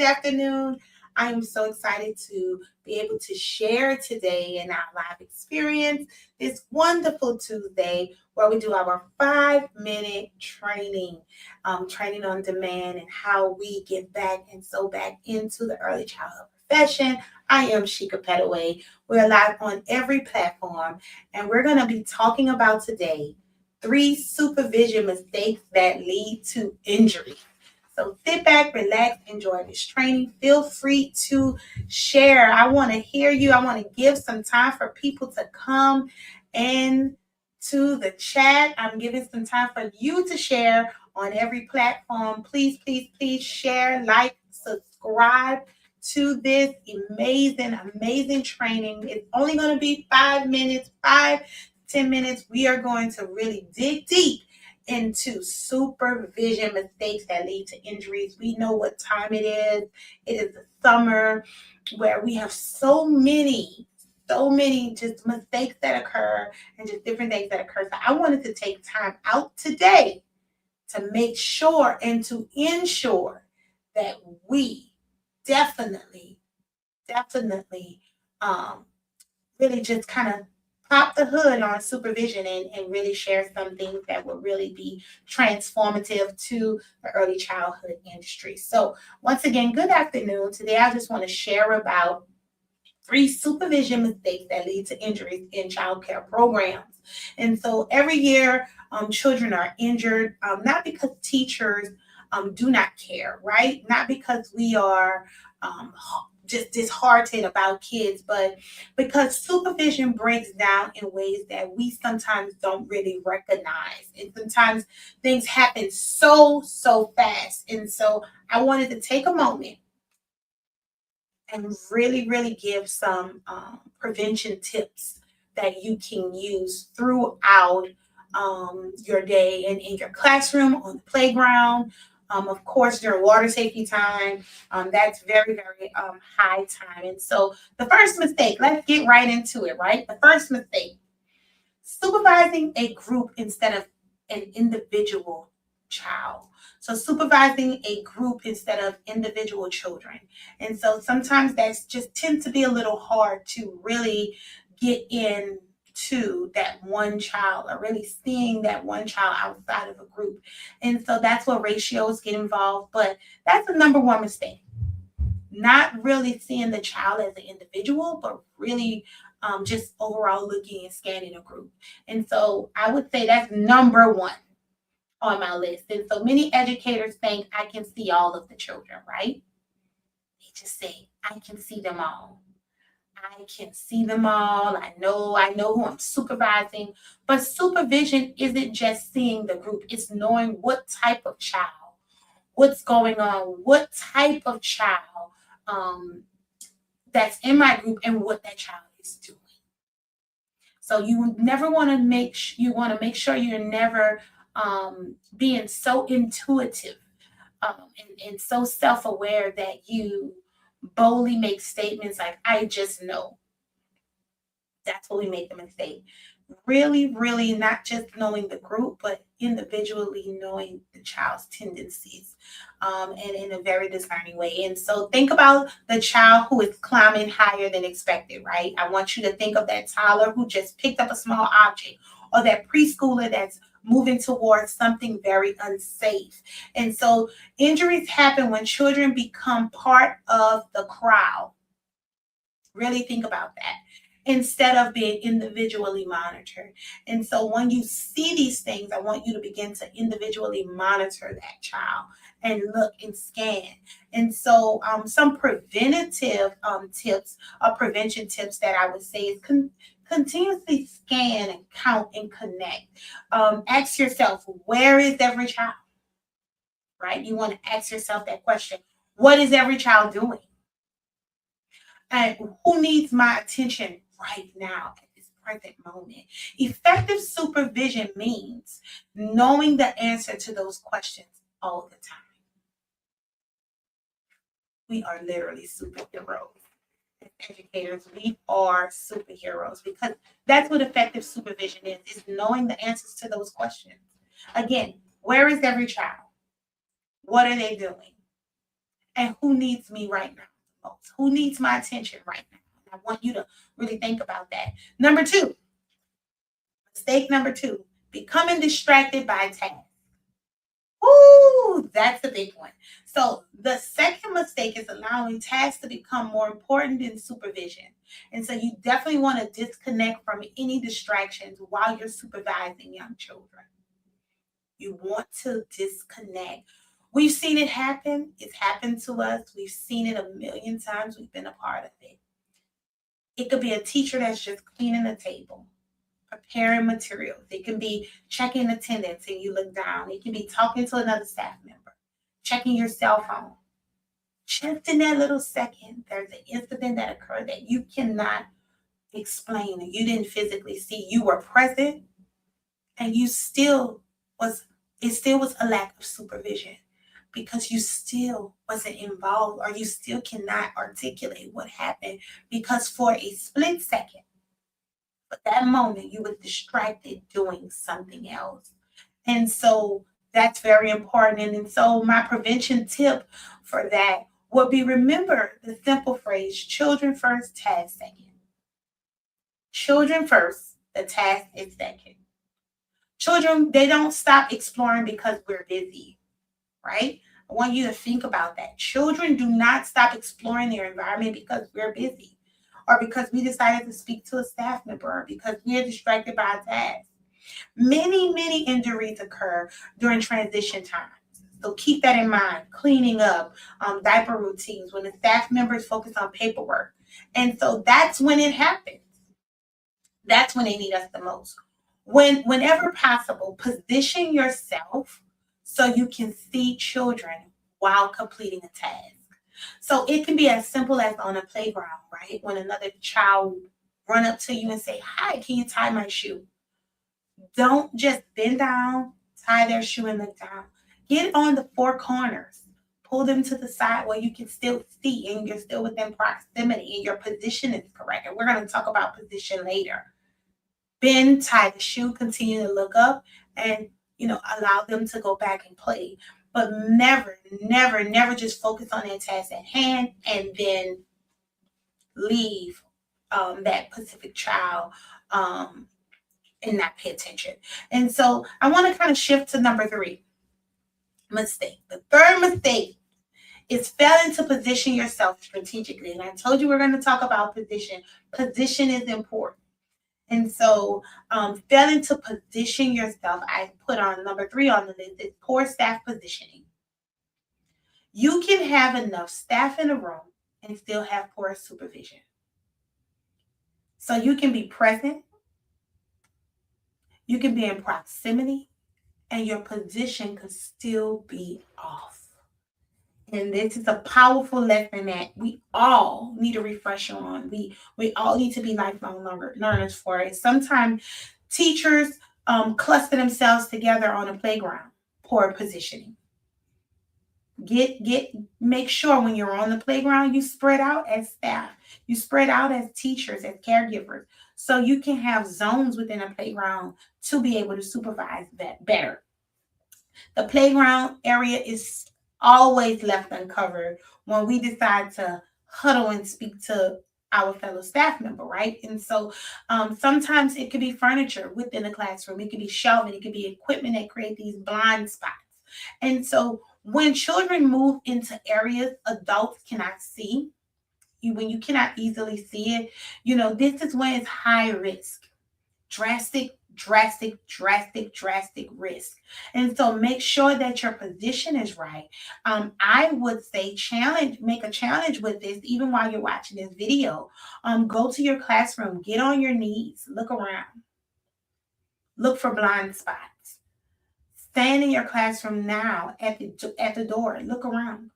afternoon. I am so excited to be able to share today in our live experience this wonderful Tuesday where we do our 5-minute training, training on demand and how we get back into the early childhood profession. I am Shika Petaway. We're live on every platform and we're going to be talking about today 3 supervision mistakes that lead to injury. So sit back, relax, enjoy this training. Feel free to share. I want to hear you. I want to give some time for people to come in to the chat. I'm giving some time for you to share on every platform. Please, please, please share, like, subscribe to this amazing training. It's only going to be 5 minutes, 5-10 minutes. We are going to really dig deep into supervision mistakes that lead to injuries. We know what time it is. It is the summer where we have so many just mistakes that occur and just different things that occur. So I wanted to take time out today to make sure and to ensure that we definitely really just kind of pop the hood on supervision and really share some things that will really be transformative to the early childhood industry. So once again, good afternoon. Today I just want to share about 3 supervision mistakes that lead to injuries in child care programs. And so every year, children are injured, not because teachers do not care, right? Not because we are just disheartened about kids, but because supervision breaks down in ways that we sometimes don't really recognize. And sometimes things happen so fast. And so I wanted to take a moment and really give some prevention tips that you can use throughout your day and in your classroom, on the playground, of course, during water safety time. That's very high time. And so the first mistake, let's get right into it, right? The first mistake, supervising a group instead of an individual child. So supervising a group instead of individual children. And so sometimes that's just tends to be a little hard to really get into that one child or really seeing that one child outside of a group. And so that's where ratios get involved. But that's the number one mistake. Not really seeing the child as an individual, but really just overall looking and scanning a group. And so I would say that's number one on my list. And so many educators think I can see all of the children, right? They just say, I can see them all. I can see them all. I know who I'm supervising. But supervision isn't just seeing the group. It's knowing what type of child, what's going on, what type of child that's in my group and what that child is doing. So you never want to make sure you're never being so intuitive and so self-aware that you boldly make statements like, I just know. That's what we make the mistake. Really not just knowing the group, but individually knowing the child's tendencies and in a very discerning way. And so think about the child who is climbing higher than expected, right? I want you to think of that toddler who just picked up a small object, or that preschooler that's moving towards something very unsafe. And so injuries happen when children become part of the crowd. Really think about that, instead of being individually monitored. And so when you see these things, I want you to begin to individually monitor that child and look and scan. And so some preventative tips or prevention tips that I would say is continuously scan and count and connect. Ask yourself, where is every child? Right? You want to ask yourself that question. What is every child doing? And who needs my attention right now at this present moment? Effective supervision means knowing the answer to those questions all the time. We are literally superheroes. As educators, we are superheroes because that's what effective supervision is knowing the answers to those questions. Again, where is every child? What are they doing? and who needs me right now the most? Who needs my attention right now? And I want you to really think about that. Number two, mistake number two, becoming distracted by tasks. Ooh, that's a big one. So the second mistake is allowing tasks to become more important than supervision. And so you definitely want to disconnect from any distractions while you're supervising young children. You want to disconnect. We've seen it happen. It's happened to us. We've seen it a million times. We've been a part of it. It could be a teacher that's just cleaning the table, preparing materials. It can be checking attendance and you look down. It can be talking to another staff member, checking your cell phone. Just in that little second, there's an incident that occurred that you cannot explain and you didn't physically see. You were present and you still was, it still was a lack of supervision because you still wasn't involved or you still cannot articulate what happened because for a split second, but that moment you were distracted doing something else. And so that's very important. And so my prevention tip for that would be remember the simple phrase, children first, task second. Children first, the task is second. Children, they don't stop exploring because we're busy, right? I want you to think about that. Children do not stop exploring their environment because we're busy or because we decided to speak to a staff member or because we're distracted by a task. Many injuries occur during transition times. So keep that in mind. Cleaning up, diaper routines, when the staff members focus on paperwork. And so that's when it happens. That's when they need us the most. Whenever possible, position yourself so you can see children while completing a task. So it can be as simple as on a playground, right? When another child run up to you and say, "Hi, can you tie my shoe?" Don't just bend down, tie their shoe and look down. Get on the four corners. Pull them to the side where you can still see and you're still within proximity and your position is correct. And we're going to talk about position later. Bend, tie the shoe, continue to look up and, allow them to go back and play. But never just focus on their task at hand and then leave that specific child and not pay attention. And so I want to kind of shift to number three, mistake. The third mistake is failing to position yourself strategically. And I told you we're going to talk about position. Position is important. And so failing to position yourself, I put on number three on the list, is poor staff positioning. You can have enough staff in a room and still have poor supervision. So you can be present, you can be in proximity, and your position could still be off. And this is a powerful lesson that we all need a refresher on. We all need to be lifelong learners for it. Sometimes teachers cluster themselves together on a playground, poor positioning. Make sure when you're on the playground, you spread out as staff, you spread out as teachers, as caregivers, so you can have zones within a playground to be able to supervise that better. The playground area is always left uncovered when we decide to huddle and speak to our fellow staff member, right? And so sometimes it could be furniture within the classroom, it could be shelving, it could be equipment that create these blind spots. And so when children move into areas adults cannot see, when you cannot easily see it, this is when it's high risk, drastic risk. And so make sure that your position is right. I would say make a challenge with this, even while you're watching this video. Go to your classroom, get on your knees, look around, look for blind spots. Stand in your classroom now at the door, look around.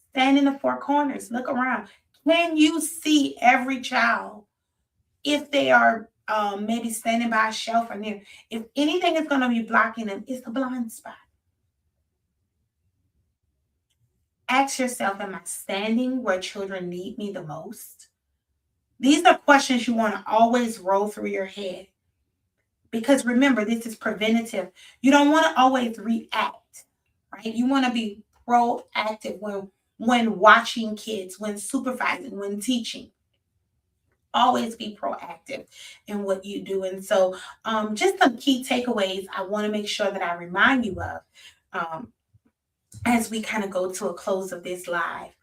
Stand in the four corners, look around. Can you see every child? If they are maybe standing by a shelf or near, if anything is going to be blocking them, it's a blind spot. Ask yourself, am I standing where children need me the most? These are questions you want to always roll through your head. Because remember, this is preventative. You don't want to always react, right? You want to be proactive. when watching kids, when supervising, when teaching. Always be proactive in what you do. And so, just some key takeaways I want to make sure that I remind you of um, as we kind of go to a close of this live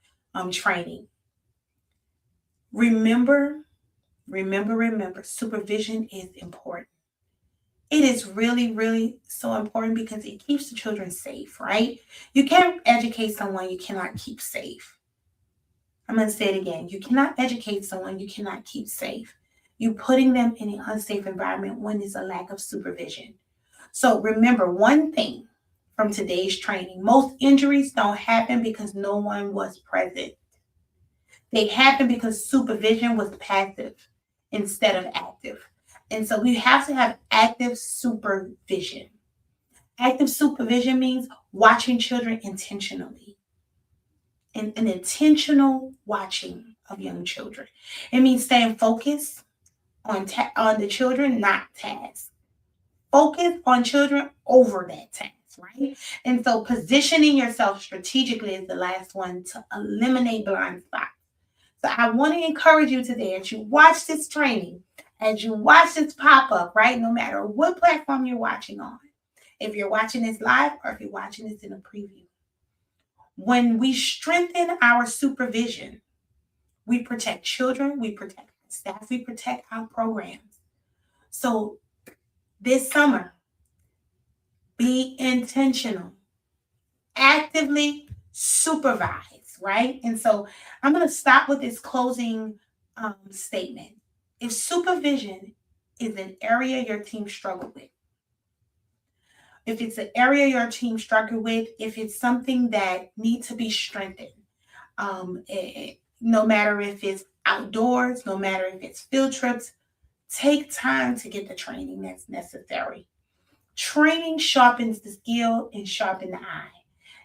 training. Remember, remember, supervision is important. It is really, really so important because it keeps the children safe, right? You can't educate someone you cannot keep safe. I'm going to say it again. You cannot educate someone you cannot keep safe. You putting them in an unsafe environment when there's a lack of supervision. So remember one thing from today's training. Most injuries don't happen because no one was present. They happen because supervision was passive instead of active. And so we have to have active supervision. Active supervision means watching children intentionally, and an intentional watching of young children. It means staying focused on the children, not tasks. Focus on children over that task, right? And so positioning yourself strategically is the last one to eliminate blind spots. So I want to encourage you today as you watch this training, as you watch this pop up, right? No matter what platform you're watching on, if you're watching this live or if you're watching this in a preview, when we strengthen our supervision, we protect children, we protect staff, we protect our programs. So this summer, be intentional, actively supervise, right? And so I'm going to stop with this closing statement. If supervision is an area your team struggle with, if it's an area your team struggle with, if it's something that needs to be strengthened, no matter if it's outdoors, no matter if it's field trips, take time to get the training that's necessary. Training sharpens the skill and sharpens the eye.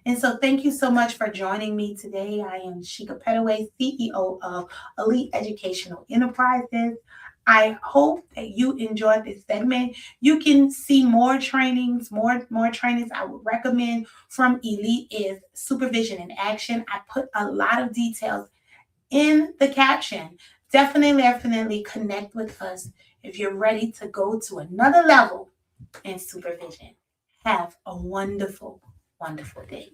And so thank you so much for joining me today. I am Shika Petaway, CEO of Elite Educational Enterprises. I hope that you enjoyed this segment. You can see more trainings, more trainings I would recommend from Elite is Supervision in Action. I put a lot of details in the caption. Definitely connect with us if you're ready to go to another level in supervision. Have a wonderful, wonderful day.